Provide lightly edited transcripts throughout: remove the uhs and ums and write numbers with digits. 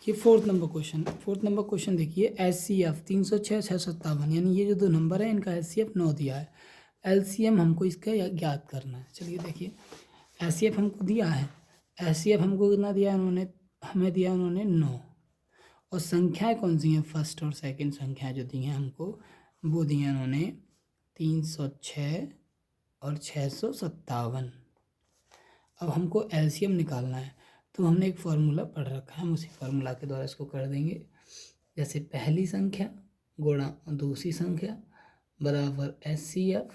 देखिए fourth number question देखिए, HCF 306 657, यानी ये जो दो नंबर है इनका HCF 9 दिया है, LCM हमको इसका ज्ञात करना है। चलिए देखिए, HCF हमको दिया है, HCF हमको कितना दिया है उन्होंने, हमें दिया उन्होंने 9, और संख्याएं कौन सी हैं, फर्स्ट और सेकंड संख्याएं जो दी हैं हमको वो दी हैं उन्होंने 306 और 657। अब हमको LCM निकालना है, तो हमने एक फार्मूला पढ़ रखा है, हम उसी फार्मूला के द्वारा इसको कर देंगे। जैसे पहली संख्या गुणा दूसरी संख्या बराबर HCF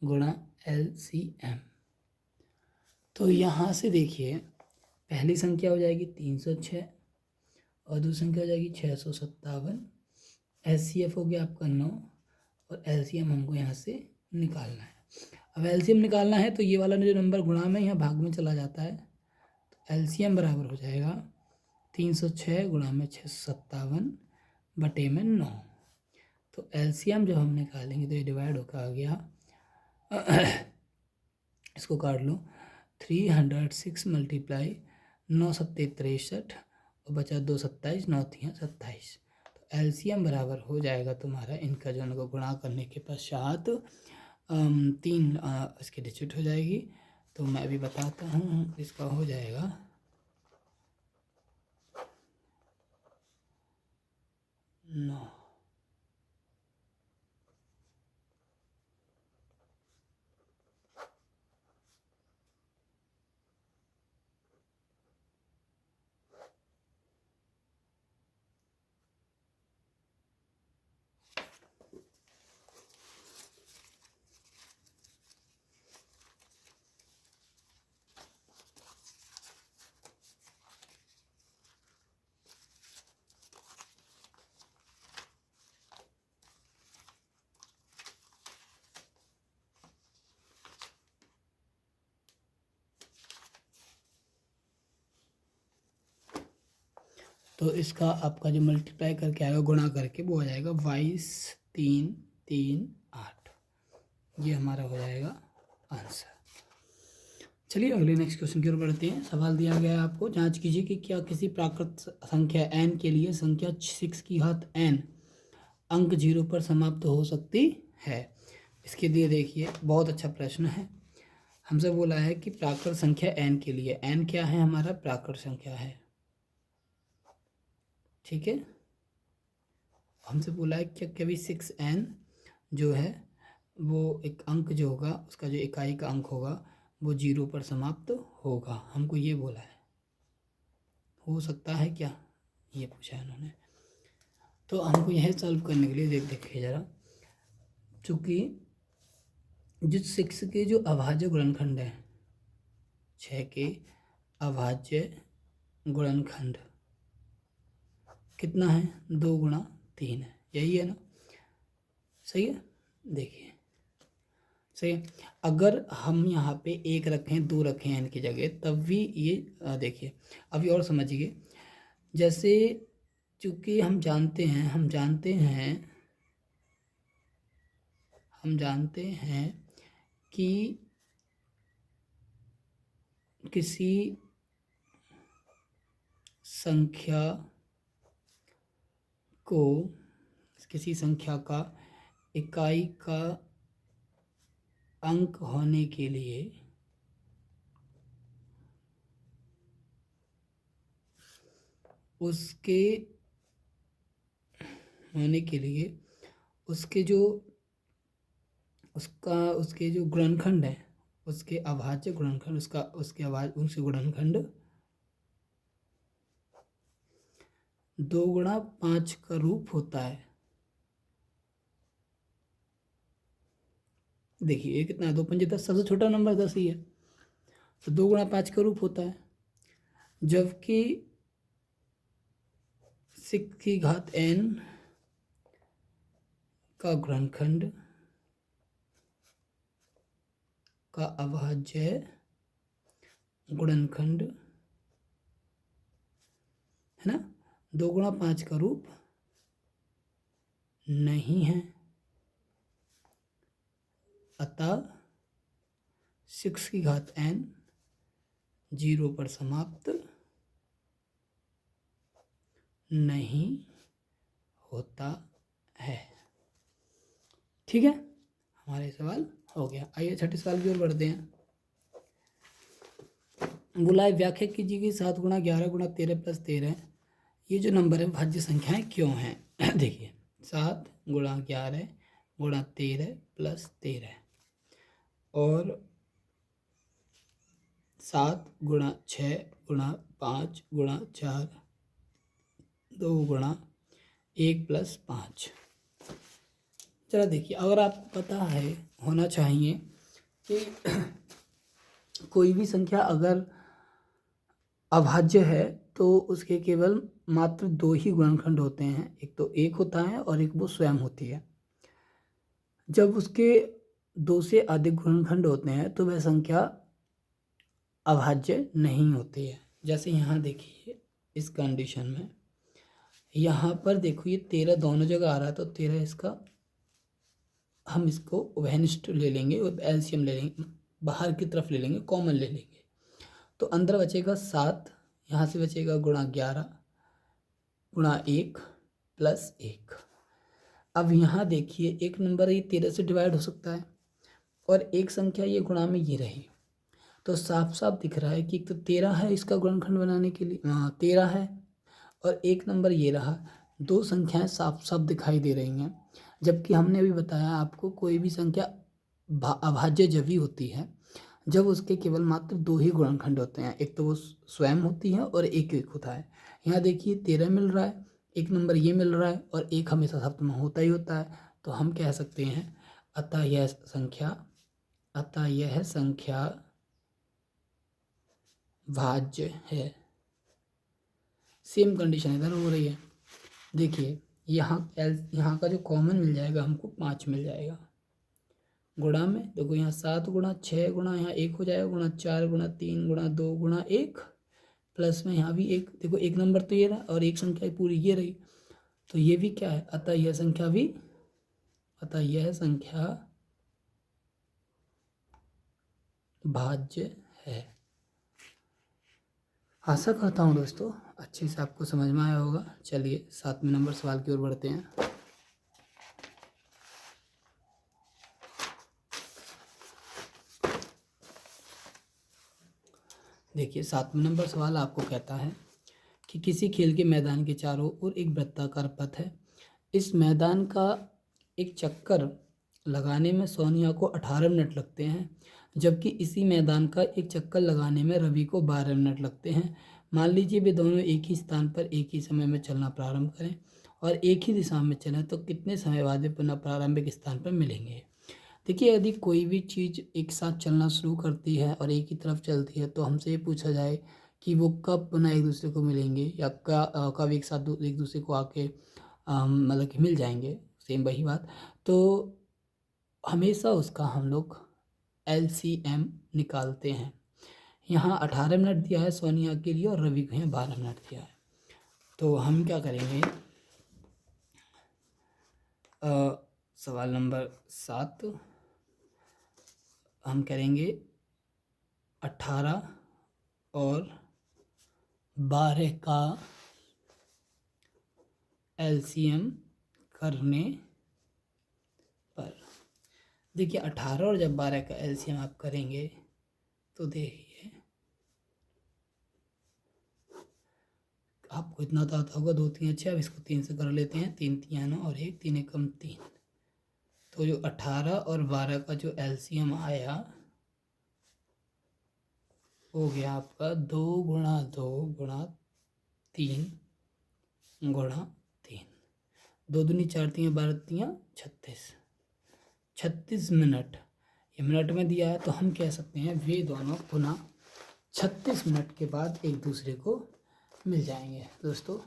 गुणा LCM। तो यहाँ से देखिए, पहली संख्या हो जाएगी 306 और दूसरी संख्या हो जाएगी 657। HCF हो गया आपका 9 और LCM हमको यहाँ से निकालना है। अब LCM निकालना है तो ये वाला जो नंबर गुणा में यहाँ भाग में चला जाता है, तो LCM बराबर हो जाएगा 306 गुणा में 657 बटे में 9। तो LCM जब हम निकालेंगे तो ये डिवाइड होकर आ गया, इसको काट लो, 306 मल्टीप्लाई 9 सत्ते 63 और बचा 2 27, 9 3 27। तो LCM बराबर हो जाएगा तुम्हारा, इनका जो उनको गुणा करने के पश्चात 3 इसकी डिजिट हो जाएगी। तो मैं अभी बताता हूँ, इसका हो जाएगा 9। तो इसका आपका जो मल्टीप्लाई करके आएगा, गुणा करके, वो हो जाएगा 22 3 3 8। ये हमारा हो जाएगा आंसर। चलिए अगले नेक्स्ट क्वेश्चन की ओर बढ़ते हैं। सवाल दिया गया है आपको, जांच कीजिए कि क्या किसी प्राकृत संख्या n के लिए संख्या 6 की घात n अंक 0 पर समाप्त हो सकती है। इसके लिए देखिए, बहुत अच्छा प्रश्न है। हमसे बोला है कि प्राकृत संख्या n के लिए, n क्या है, हमारा प्राकृत संख्या है, ठीक है। हमसे बोला है कि कभी 6n जो है वो एक अंक जो होगा, उसका जो इकाई का अंक होगा वो 0 पर समाप्त होगा, हमको ये बोला है। हो सकता है क्या, ये पूछा है उन्होंने। तो हमको यह सॉल्व करने के लिए देखिए ज़रा, चूँकि जिस 6 के जो अभाज्य गुणनखंड है, 6 के अभाज्य गुणनखंड कितना है, 2 गुणा 3 है, यही है ना, सही है। देखिए सही है, अगर हम यहाँ पे 1 रखें 2 रखें n की जगह, तब भी ये देखिए, अभी और समझिए। जैसे चूँकि हम जानते हैं कि किसी संख्या का इकाई का अंक होने के लिए उसके जो गुणनखंड है, उसके अभाज्य गुणनखंड, उसके गुणनखंड 2 गुणा 5 का रूप होता है। देखिए ये कितना है, 2 पंजे 10, सबसे छोटा नंबर 10 ही है, तो 2 गुणा 5 का रूप होता है। जबकि 6 की घात n का गुणनखंड का अभाज्य गुणनखंड है ना, 2 गुणा 5 का रूप नहीं है, अतः 6 की घात n 0 पर समाप्त नहीं होता है। ठीक है, हमारे सवाल हो गया। आइए छठे सवाल की ओर बढ़ते हैं। बोला है व्याख्या कीजिए कि 7 गुणा 11 गुणा 13 प्लस 13 ये जो नंबर है भाज्य संख्याएं क्यों हैं। देखिए 7 गुणा 11 गुणा 13 प्लस 13 और 7 गुणा 6 गुणा 5 गुणा 4 2 गुणा 1 प्लस 5। चलो देखिए, अगर आपको पता है होना चाहिए कि कोई भी संख्या अगर अभाज्य है तो उसके केवल मात्र 2 ही गुणनखंड होते हैं, एक तो 1 होता है और एक वो स्वयं होती है। जब उसके 2 से अधिक गुणनखंड होते हैं तो वह संख्या अभाज्य नहीं होती है। जैसे यहाँ देखिए इस कंडीशन में, यहाँ पर देखो ये 13 दोनों जगह आ रहा है तो 13 इसका हम इसको उभयनिष्ठ ले लेंगे, एलसीएम ले लेंगे, बाहर की तरफ ले लेंगे, कॉमन ले लेंगे। तो अंदर बचेगा 7, यहाँ से बचेगा गुणा 11 गुणा 1 प्लस 1। अब यहाँ देखिए एक नंबर ये 13 से डिवाइड हो सकता है और एक संख्या ये गुणा में ये रही, तो साफ साफ दिख रहा है कि एक तो 13 है इसका गुणनखंड बनाने के लिए, 13 है और एक नंबर ये रहा। 2 संख्याएं साफ साफ दिखाई दे रही हैं, जबकि हमने अभी बताया आपको कोई भी संख्या अभाज्य जब ही होती है जब उसके केवल मात्र 2 ही गुणनखंड होते हैं, एक तो वो स्वयं होती है और एक एक होता है। यहाँ देखिए 13 मिल रहा है, एक नंबर ये मिल रहा है और एक हमेशा सप्तम में होता ही होता है। तो हम कह सकते हैं अतः यह संख्या भाज्य है। सेम कंडीशन इधर हो रही है। देखिए यहाँ का जो कॉमन मिल जाएगा हमको 5 मिल जाएगा गुणा में। देखो यहाँ 7 गुणा 6 गुणा यहाँ 1 हो जाएगा गुणा 4 गुणा 3 गुणा 2 गुणा 1 प्लस में यहाँ भी 1। देखो एक नंबर तो ये रहा और एक संख्या पूरी ये रही, तो ये भी क्या है, अतः यह संख्या भाज्य है। आशा करता हूँ दोस्तों अच्छे से आपको समझ में आया होगा। चलिए 7वें नंबर सवाल की ओर बढ़ते हैं। देखिए 7वें नंबर सवाल आपको कहता है कि किसी खेल के मैदान के चारों ओर एक वृत्ताकार पथ है। इस मैदान का एक चक्कर लगाने में सोनिया को 18 मिनट लगते हैं, जबकि इसी मैदान का एक चक्कर लगाने में रवि को 12 मिनट लगते हैं। मान लीजिए वे दोनों एक ही स्थान पर एक ही समय में चलना प्रारंभ करें और एक ही दिशा में चलें तो कितने समय बाद वे पुनः प्रारंभिक स्थान पर मिलेंगे। देखिए यदि कोई भी चीज़ एक साथ चलना शुरू करती है और एक ही तरफ चलती है तो हमसे ये पूछा जाए कि वो कब पुनः एक दूसरे को मिलेंगे या कब एक साथ एक दूसरे को आके मतलब कि मिल जाएंगे, सेम वही बात। तो हमेशा उसका हम लोग LCM निकालते हैं। यहाँ 18 मिनट दिया है सोनिया के लिए और रवि को यहाँ 12 मिनट दिया है। तो हम क्या करेंगे, सवाल नंबर 7 हम करेंगे 18 और 12 का LCM करने पर। देखिए 18 और जब 12 का LCM आप करेंगे तो देखिए आपको इतना तो आता होगा, 2 3 6, अब इसको 3 से कर लेते हैं, 3 3 9 और 1 3 एकम 3। तो जो 18 और 12 का जो LCM आया हो गया आपका 2 गुणा 2 गुणा 3 गुणा 3, 2 दूनी 4 3 12 3 36 मिनट। ये मिनट में दिया है तो हम कह सकते हैं वे दोनों पुनः 36 मिनट के बाद एक दूसरे को मिल जाएंगे। दोस्तों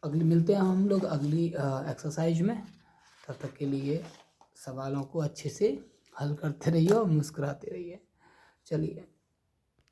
अगली मिलते हैं हम लोग अगली एक्सरसाइज में। तब तक के लिए सवालों को अच्छे से हल करते रहिए और मुस्कुराते रहिए। चलिए।